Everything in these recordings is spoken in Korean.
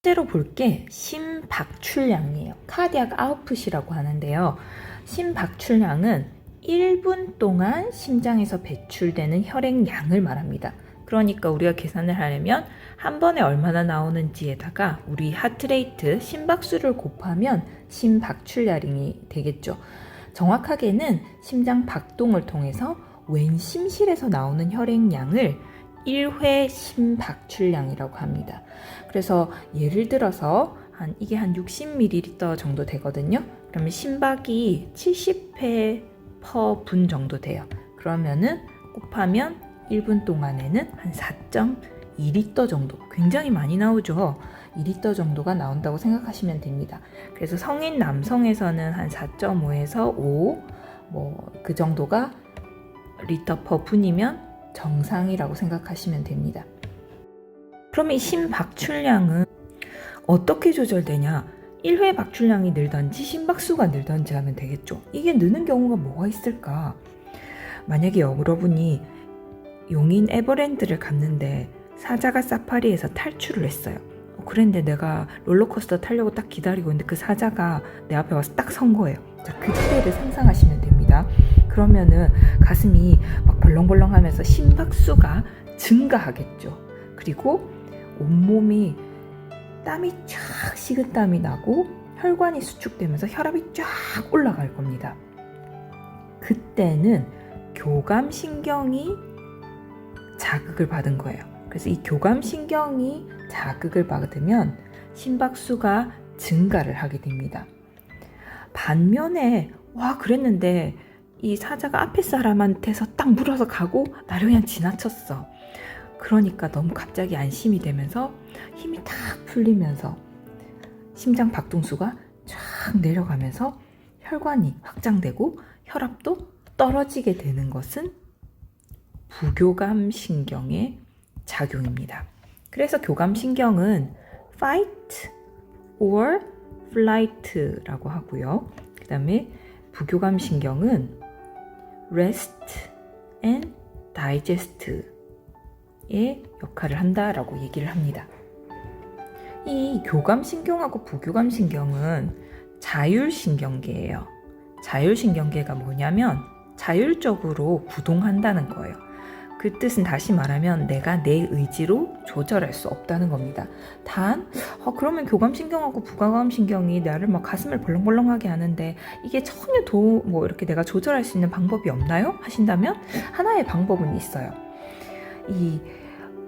실제로 볼 게 심박출량이에요. 카디악 아웃풋이라고 하는데요. 심박출량은 1분 동안 심장에서 배출되는 혈액량을 말합니다. 그러니까 우리가 계산을 하려면 한 번에 얼마나 나오는지에다가 우리 하트레이트, 심박수를 곱하면 심박출량이 되겠죠. 정확하게는 심장 박동을 통해서 왼심실에서 나오는 혈액량을 1회 심박출량이라고 합니다. 그래서 예를 들어서 이게 한 60ml 정도 되거든요. 그러면 심박이 70회 per 분 정도 돼요. 그러면은 곱하면 1분 동안에는 한 4.2리터 정도, 굉장히 많이 나오죠. 2리터 정도가 나온다고 생각하시면 됩니다. 그래서 성인 남성에서는 한 4.5에서 5, 그 정도가 리터 per 분이면 정상이라고 생각하시면 됩니다. 그럼 이 심박출량은 어떻게 조절되냐? 1회 박출량이 늘던지 심박수가 늘던지 하면 되겠죠. 이게 느는 경우가 뭐가 있을까? 만약에 여러분이 용인 에버랜드를 갔는데 사자가 사파리에서 탈출을 했어요. 그런데 내가 롤러코스터 타려고 딱 기다리고 있는데 그 사자가 내 앞에 와서 딱 선 거예요. 자, 그때를 상상하시면 됩니다. 그러면은 가슴이 막 벌렁벌렁하면서 심박수가 증가하겠죠. 그리고 온몸이 땀이 쫙 식은땀이 나고 혈관이 수축되면서 혈압이 쫙 올라갈 겁니다. 그때는 교감신경이 자극을 받은 거예요. 그래서 이 교감신경이 자극을 받으면 심박수가 증가를 하게 됩니다. 반면에 그랬는데 이 사자가 앞에 사람한테서 딱 물어서 가고 나를 그냥 지나쳤어. 그러니까 너무 갑자기 안심이 되면서 힘이 탁 풀리면서 심장 박동수가 쫙 내려가면서 혈관이 확장되고 혈압도 떨어지게 되는 것은 부교감신경의 작용입니다. 그래서 교감신경은 fight or flight라고 하고요. 그 다음에 부교감신경은 rest and digest의 역할을 한다라고 얘기를 합니다. 이 교감신경하고 부교감신경은 자율신경계예요. 자율신경계가 뭐냐면 자율적으로 구동한다는 거예요. 그 뜻은 다시 말하면 내가 내 의지로 조절할 수 없다는 겁니다. 단 그러면 교감신경하고 부교감신경이 나를 막 가슴을 벌렁벌렁하게 하는데 이게 전혀 이렇게 내가 조절할 수 있는 방법이 없나요? 하신다면 하나의 방법은 있어요.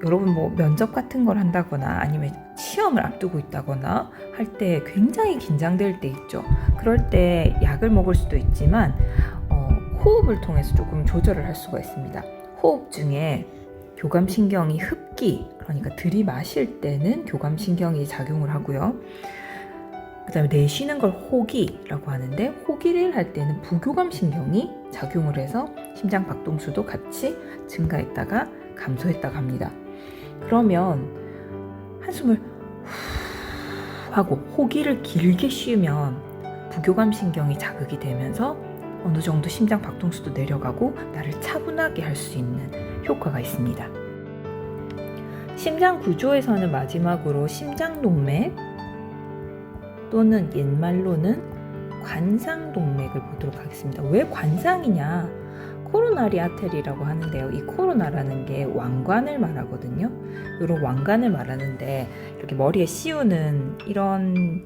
여러분 면접 같은 걸 한다거나 아니면 시험을 앞두고 있다거나 할 때 굉장히 긴장될 때 있죠. 그럴 때 약을 먹을 수도 있지만 호흡을 통해서 조금 조절을 할 수가 있습니다. 호흡 중에 교감신경이 흡기, 그러니까 들이마실 때는 교감신경이 작용을 하고요. 그 다음에 내쉬는 걸 호기라고 하는데 호기를 할 때는 부교감신경이 작용을 해서 심장 박동수도 같이 증가했다가 감소했다가 합니다. 그러면 한숨을 하고 호기를 길게 쉬면 부교감신경이 자극이 되면서 어느 정도 심장 박동수도 내려가고 나를 차분하게 할 수 있는 효과가 있습니다. 심장 구조에서는 마지막으로 심장동맥 또는 옛말로는 관상동맥을 보도록 하겠습니다. 왜 관상이냐? 코로나리 아테리라고 하는데요. 이 코로나라는 게 왕관을 말하거든요. 이런 왕관을 말하는데 이렇게 머리에 씌우는 이런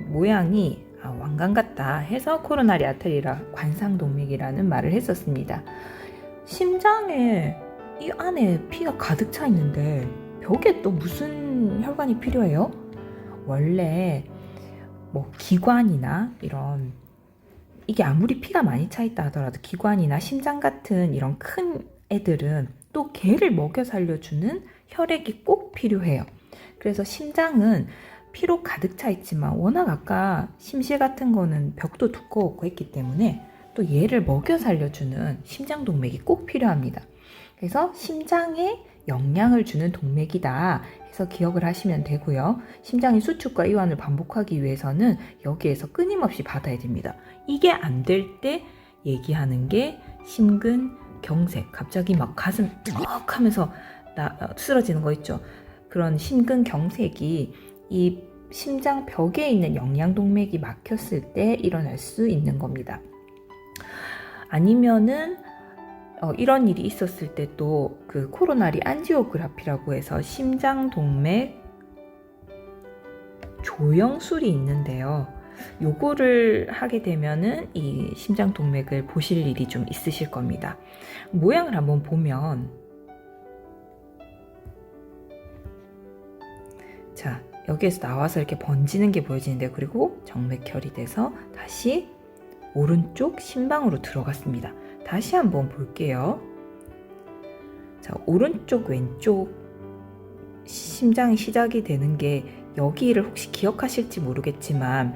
모양이 왕관 같다 해서 코로나리 아테리라 관상동맥이라는 말을 했었습니다. 심장에 이 안에 피가 가득 차 있는데 벽에 또 무슨 혈관이 필요해요? 원래 기관이나 이게 아무리 피가 많이 차 있다 하더라도 기관이나 심장 같은 이런 큰 애들은 또 걔를 먹여 살려주는 혈액이 꼭 필요해요. 그래서 심장은 피로 가득 차 있지만 워낙 아까 심실 같은 거는 벽도 두꺼웠고 했기 때문에 또 얘를 먹여 살려주는 심장동맥이 꼭 필요합니다. 그래서 심장에 영양을 주는 동맥이다 해서 기억을 하시면 되고요. 심장의 수축과 이완을 반복하기 위해서는 여기에서 끊임없이 받아야 됩니다. 이게 안 될 때 얘기하는 게 심근경색, 갑자기 막 가슴 쩍 하면서 쓰러지는 거 있죠. 그런 심근경색이 이 심장 벽에 있는 영양동맥이 막혔을 때 일어날 수 있는 겁니다. 아니면은 이런 일이 있었을 때 또 그 코로나리 안지오그라피라고 해서 심장동맥 조영술이 있는데요. 요거를 하게 되면은 이 심장동맥을 보실 일이 좀 있으실 겁니다. 모양을 한번 보면, 자, 여기에서 나와서 이렇게 번지는 게 보여지는데, 그리고 정맥혈이 돼서 다시 오른쪽 심방으로 들어갔습니다. 다시 한번 볼게요. 자, 오른쪽 왼쪽 심장이 시작이 되는 게 여기를 혹시 기억하실지 모르겠지만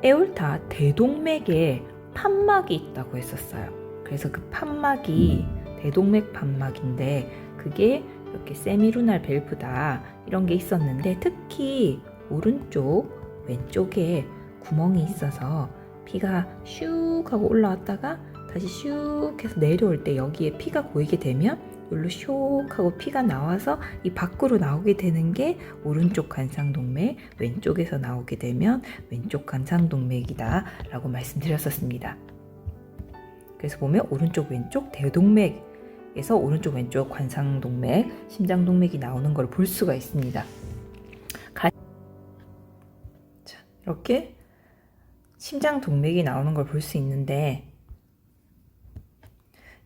에올타 대동맥에 판막이 있다고 했었어요. 그래서 그 판막이 대동맥 판막인데 그게 이렇게 세미루날 밸브다 이런 게 있었는데, 특히 오른쪽 왼쪽에 구멍이 있어서 피가 슉 하고 올라왔다가 다시 슉 해서 내려올 때 여기에 피가 고이게 되면 여기로 슉 하고 피가 나와서 이 밖으로 나오게 되는 게 오른쪽 관상동맥, 왼쪽에서 나오게 되면 왼쪽 관상동맥이다 라고 말씀드렸었습니다. 그래서 보면 오른쪽 왼쪽 대동맥에서 오른쪽 왼쪽 관상동맥, 심장동맥이 나오는 걸 볼 수가 있습니다. 자, 이렇게 심장동맥이 나오는 걸 볼 수 있는데,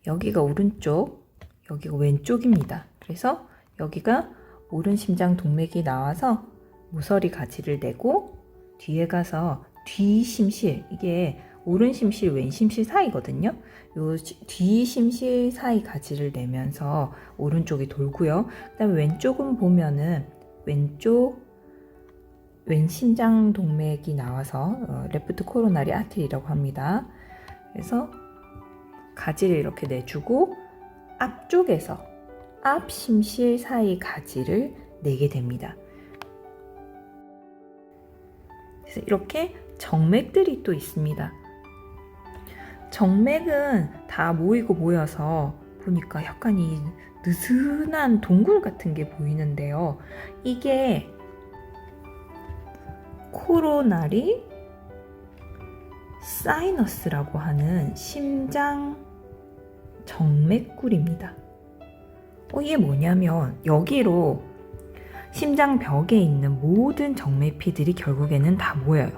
여기가 오른쪽, 여기가 왼쪽입니다. 그래서 여기가 오른 심장동맥이 나와서 모서리 가지를 내고 뒤에 가서 뒤심실, 이게 오른 심실, 왼 심실 사이거든요. 요 뒤 심실 사이 가지를 내면서 오른쪽이 돌고요. 그 다음에 왼쪽은 보면은 왼쪽 왼 심장동맥이 나와서 레프트 코로나리 아테리라고 합니다. 그래서 가지를 이렇게 내주고 앞쪽에서 앞 심실 사이 가지를 내게 됩니다. 그래서 이렇게 정맥들이 또 있습니다. 정맥은 다 모이고 모여서 보니까 약간 이 느슨한 동굴 같은 게 보이는데요. 이게 코로나리 사이너스라고 하는 심장 정맥꿀입니다. 이게 뭐냐면 여기로 심장벽에 있는 모든 정맥피들이 결국에는 다 모여요.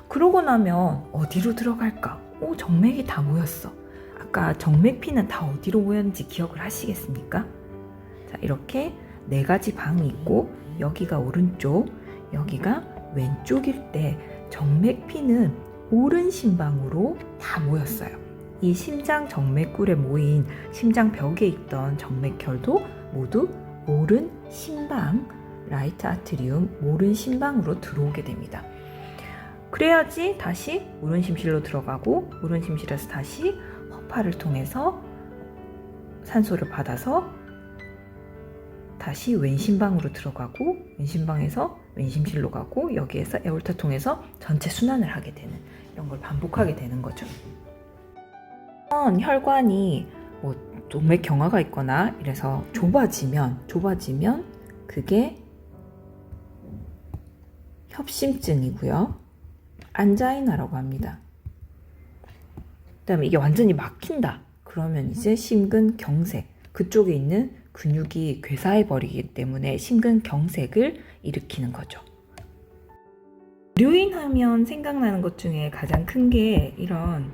그러고 나면 어디로 들어갈까? 정맥이 다 모였어. 아까 정맥피는 다 어디로 모였는지 기억을 하시겠습니까? 자, 이렇게 4가지 방이 있고 여기가 오른쪽, 여기가 왼쪽일 때 정맥피는 오른 심방으로 다 모였어요. 이 심장 정맥꿀에 모인 심장벽에 있던 정맥혈도 모두 오른 심방, 라이트 아트리움, 오른 심방으로 들어오게 됩니다. 그래야지 다시 오른 심실로 들어가고 오른 심실에서 다시 허파를 통해서 산소를 받아서 다시 왼심방으로 들어가고 왼심방에서 왼심실로 가고 여기에서 에올타 통해서 전체 순환을 하게 되는, 이런 걸 반복하게 되는 거죠. 혈관이 동맥 경화가 있거나 이래서 좁아지면 그게 협심증이고요. 안자이나라고 합니다. 그다음에 이게 완전히 막힌다. 그러면 이제 심근경색, 그쪽에 있는 근육이 괴사해 버리기 때문에 심근경색을 일으키는 거죠. 의료인 하면 생각나는 것 중에 가장 큰 게 이런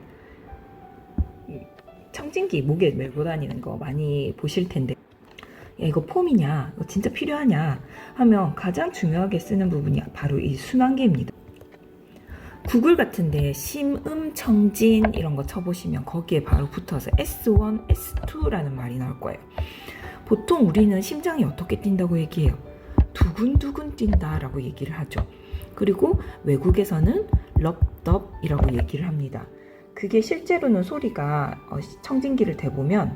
청진기 목에 메고 다니는 거 많이 보실 텐데, 야, 이거 폼이냐? 이거 진짜 필요하냐? 하면 가장 중요하게 쓰는 부분이 바로 이 순환계입니다. 구글 같은데 심음청진 이런 거 쳐보시면 거기에 바로 붙어서 S1, S2라는 말이 나올 거예요. 보통 우리는 심장이 어떻게 뛴다고 얘기해요? 두근두근 뛴다라고 얘기를 하죠. 그리고 외국에서는 럽덥이라고 얘기를 합니다. 그게 실제로는 소리가 청진기를 대보면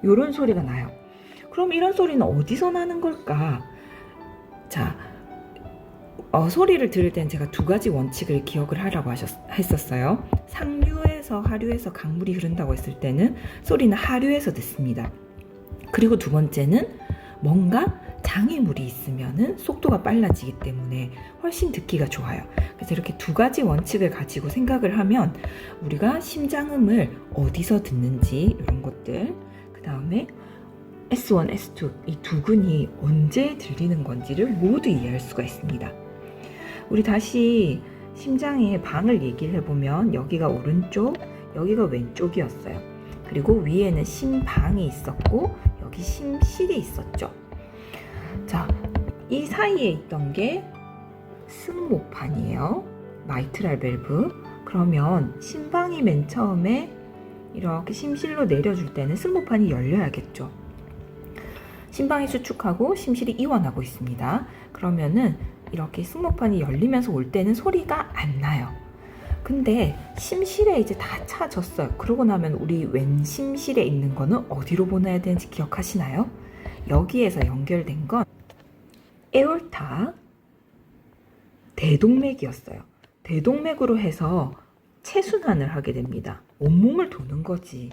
이런 소리가 나요. 그럼 이런 소리는 어디서 나는 걸까? 자, 소리를 들을 땐 제가 2가지 원칙을 기억을 하라고 했었어요. 상류에서 하류에서 강물이 흐른다고 했을 때는 소리는 하류에서 듣습니다. 그리고 두 번째는 뭔가 장애물이 있으면은 속도가 빨라지기 때문에 훨씬 듣기가 좋아요. 그래서 이렇게 두 가지 원칙을 가지고 생각을 하면 우리가 심장음을 어디서 듣는지 이런 것들, 그 다음에 S1, S2 이 두 근이 언제 들리는 건지를 모두 이해할 수가 있습니다. 우리 다시 심장의 방을 얘기를 해보면 여기가 오른쪽, 여기가 왼쪽이었어요. 그리고 위에는 심방이 있었고 여기 심실이 있었죠. 자, 이 사이에 있던 게 승모판이에요. 마이트랄 밸브. 그러면 심방이 맨 처음에 이렇게 심실로 내려줄 때는 승모판이 열려야겠죠. 심방이 수축하고 심실이 이완하고 있습니다. 그러면은 이렇게 승모판이 열리면서 올 때는 소리가 안 나요. 근데 심실에 이제 다 차졌어요. 그러고 나면 우리 왼심실에 있는 거는 어디로 보내야 되는지 기억하시나요? 여기에서 연결된 건 에올타, 대동맥이었어요. 대동맥으로 해서 체순환을 하게 됩니다. 온몸을 도는 거지.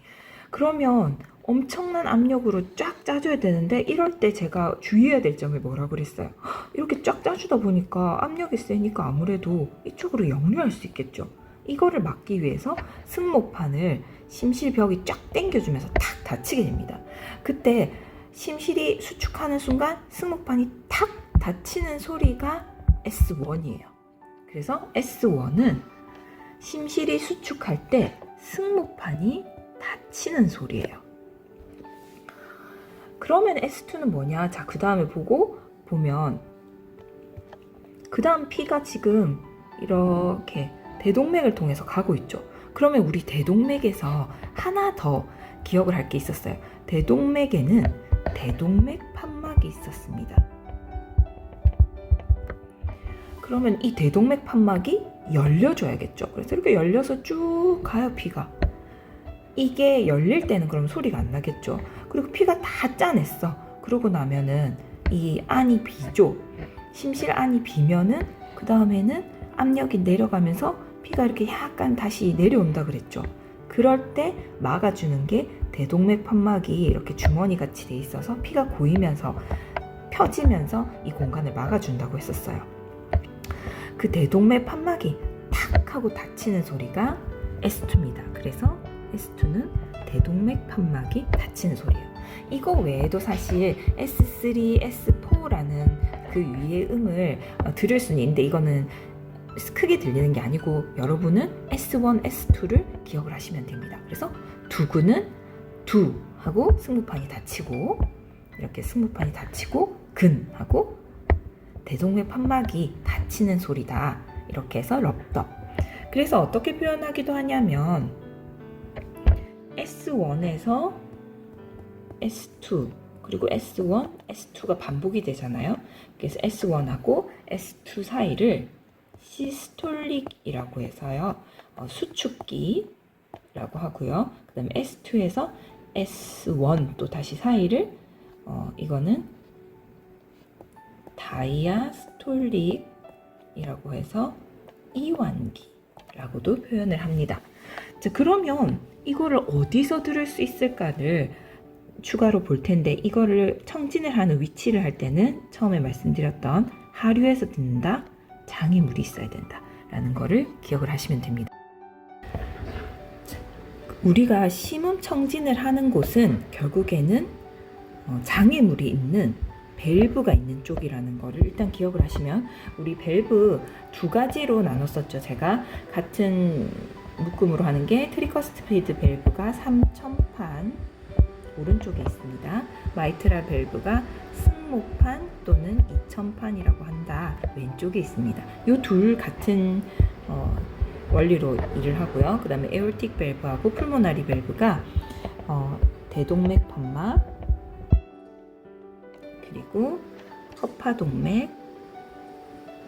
그러면 엄청난 압력으로 쫙 짜줘야 되는데 이럴 때 제가 주의해야 될 점이 뭐라고 그랬어요? 이렇게 쫙 짜주다 보니까 압력이 세니까 아무래도 이쪽으로 역류할 수 있겠죠. 이거를 막기 위해서 승모판을 심실벽이 쫙 당겨주면서 탁 닫히게 됩니다. 그때 심실이 수축하는 순간 승모판이 탁 닫히는 소리가 S1이에요. 그래서 S1은 심실이 수축할 때 승모판이 닫히는 소리예요. 그러면 S2는 뭐냐? 자, 그 다음에 보면 그 다음 피가 지금 이렇게 대동맥을 통해서 가고 있죠. 그러면 우리 대동맥에서 하나 더 기억을 할 게 있었어요. 대동맥에는 대동맥 판막이 있었습니다. 그러면 이 대동맥 판막이 열려줘야겠죠. 그래서 이렇게 열려서 쭉 가요, 피가. 이게 열릴 때는 그럼 소리가 안 나겠죠. 그리고 피가 다 짜냈어. 그러고 나면은 이 안이 비죠. 심실 안이 비면은 그 다음에는 압력이 내려가면서 피가 이렇게 약간 다시 내려온다 그랬죠. 그럴 때 막아주는 게 대동맥 판막이 이렇게 주머니 같이 돼 있어서 피가 고이면서 펴지면서 이 공간을 막아준다고 했었어요. 그 대동맥 판막이 탁 하고 닫히는 소리가 S2입니다. 그래서 S2는 대동맥 판막이 닫히는 소리예요. 이거 외에도 사실 S3, S4라는 그 위의 음을 들을 수는 있는데 이거는 크게 들리는 게 아니고 여러분은 S1, S2를 기억을 하시면 됩니다. 그래서 두근은 두 하고 승모판이 닫히고 이렇게 승모판이 닫히고 근 하고 대동맥 판막이 닫히는 소리다. 이렇게 해서 럽덕. 그래서 어떻게 표현하기도 하냐면 S1에서 S2 그리고 S1, S2가 반복이 되잖아요. 그래서 S1하고 S2 사이를 시스톨릭이라고 해서요. 수축기라고 하고요. 그 다음에 S2에서 S1 또 다시 사이를 이거는 다이아스톨릭이라고 해서 이완기라고도 표현을 합니다. 자, 그러면 이거를 어디서 들을 수 있을까를 추가로 볼 텐데 이거를 청진을 하는 위치를 할 때는 처음에 말씀드렸던 하류에서 듣는다, 장애물이 있어야 된다 라는 거를 기억을 하시면 됩니다. 우리가 심음 청진을 하는 곳은 결국에는 장애물이 있는 밸브가 있는 쪽이라는 거를 일단 기억을 하시면, 우리 밸브 두 가지로 나눴었죠. 제가 같은 묶음으로 하는 게 트리커스피드 밸브가 3천판 오른쪽에 있습니다. 마이트랄 밸브가 승모판 또는 2천판이라고 한다 왼쪽에 있습니다. 이 둘 같은 원리로 일을 하고요. 그 다음에 에올틱 밸브하고 풀모나리 밸브가 대동맥 판막 그리고 허파동맥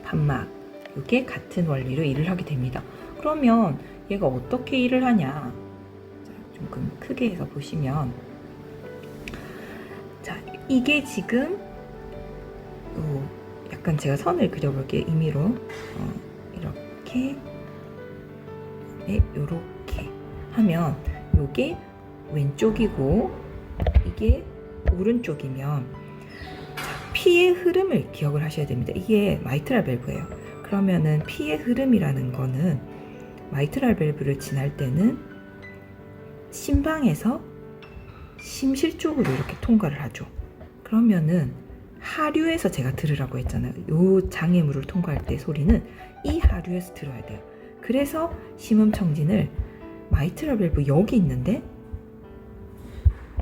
판막, 이게 같은 원리로 일을 하게 됩니다. 그러면 얘가 어떻게 일을 하냐? 자, 조금 크게 해서 보시면, 자, 이게 지금 약간 제가 선을 그려볼게요. 임의로 이렇게 이렇게 하면 요게 왼쪽이고 이게 오른쪽이면 피의 흐름을 기억을 하셔야 됩니다. 이게 마이트랄 밸브예요. 그러면은 피의 흐름이라는 거는 마이트랄 밸브를 지날 때는 심방에서 심실 쪽으로 이렇게 통과를 하죠. 그러면은 하류에서 제가 들으라고 했잖아요. 요 장애물을 통과할 때 소리는 이 하류에서 들어야 돼요. 그래서 심음청진을 마이트랄 밸브 여기 있는데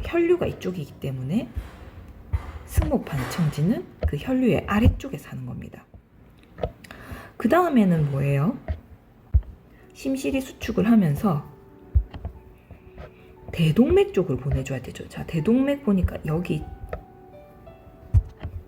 혈류가 이쪽이기 때문에 승모판 청진은 그 혈류의 아래쪽에서 하는 겁니다. 그 다음에는 뭐예요? 심실이 수축을 하면서 대동맥 쪽으로 보내줘야 되죠. 자, 대동맥 보니까 여기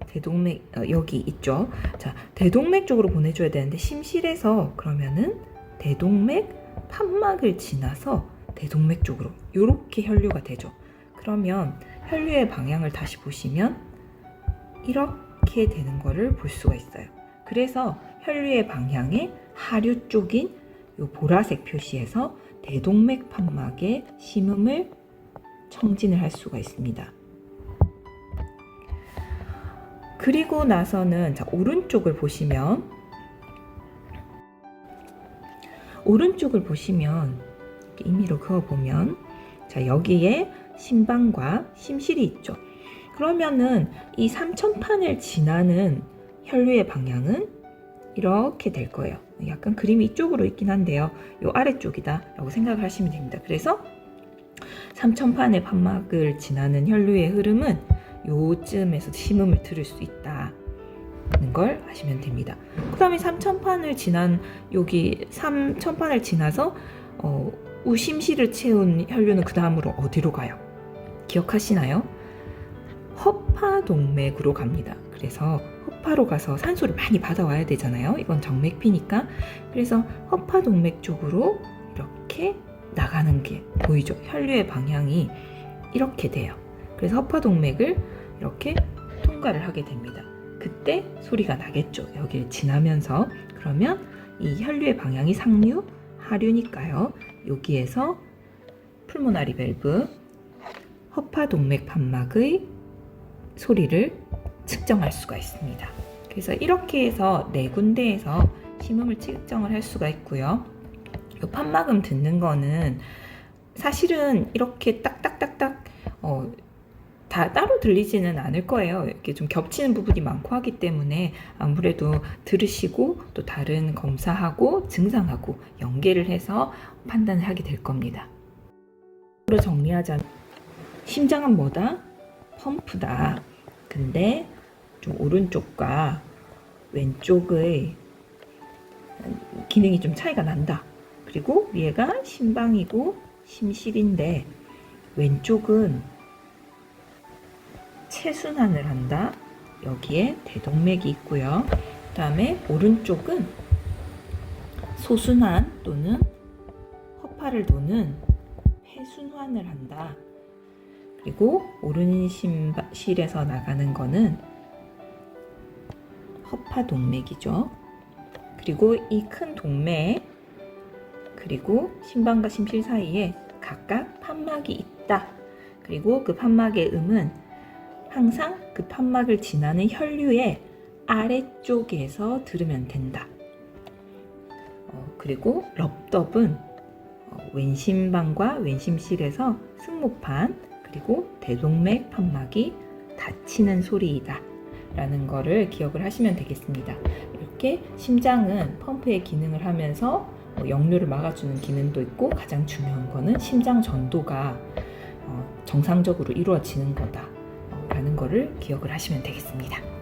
대동맥 여기 있죠. 자, 대동맥 쪽으로 보내줘야 되는데 심실에서 그러면은 대동맥 판막을 지나서 대동맥 쪽으로 이렇게 혈류가 되죠. 그러면 혈류의 방향을 다시 보시면 이렇게 되는 거를 볼 수가 있어요. 그래서 혈류의 방향의 하류 쪽인 이 보라색 표시에서 대동맥 판막에 심음을 청진을 할 수가 있습니다. 그리고 나서는 자, 오른쪽을 보시면 임의로 그어보면 자, 여기에 심방과 심실이 있죠. 그러면은 이 삼천판을 지나는 혈류의 방향은 이렇게 될 거예요. 약간 그림이 이쪽으로 있긴 한데요. 요 아래쪽이다 라고 생각을 하시면 됩니다. 그래서 삼천판의 판막을 지나는 혈류의 흐름은 요쯤에서 심음을 들을 수 있다는 걸 아시면 됩니다. 그 다음에 삼천판을 지나서 우심실을 채운 혈류는 그 다음으로 어디로 가요? 기억하시나요? 허파동맥으로 갑니다. 그래서 허파로 가서 산소를 많이 받아와야 되잖아요. 이건 정맥피니까. 그래서 허파동맥 쪽으로 이렇게 나가는 게 보이죠? 혈류의 방향이 이렇게 돼요. 그래서 허파동맥을 이렇게 통과를 하게 됩니다. 그때 소리가 나겠죠. 여기를 지나면서. 그러면 이 혈류의 방향이 상류, 하류니까요. 여기에서 풀모나리 밸브, 허파동맥 판막의 소리를 측정할 수가 있습니다. 그래서 이렇게 해서 네 군데에서 심음을 측정을 할 수가 있고요. 이 판막음 듣는 거는 사실은 이렇게 딱딱딱딱 다 따로 들리지는 않을 거예요. 이렇게 좀 겹치는 부분이 많고 하기 때문에 아무래도 들으시고 또 다른 검사하고 증상하고 연계를 해서 판단을 하게 될 겁니다. 정리하자면 심장은 뭐다? 펌프다. 근데 좀 오른쪽과 왼쪽의 기능이 좀 차이가 난다. 그리고 얘가 심방이고 심실인데 왼쪽은 체순환을 한다. 여기에 대동맥이 있고요. 그 다음에 오른쪽은 소순환 또는 허파를 도는 폐순환을 한다. 그리고 오른심실에서 나가는 거는 허파동맥이죠. 그리고 이 큰 동맥 그리고 심방과 심실 사이에 각각 판막이 있다. 그리고 그 판막의 음은 항상 그 판막을 지나는 혈류의 아래쪽에서 들으면 된다. 그리고 럽덥은 왼심방과 왼심실에서 승모판 그리고 대동맥 판막이 닫히는 소리이다 라는 거를 기억을 하시면 되겠습니다. 이렇게 심장은 펌프의 기능을 하면서 역류를 막아주는 기능도 있고 가장 중요한 거는 심장 전도가 정상적으로 이루어지는 거다 라는 거를 기억을 하시면 되겠습니다.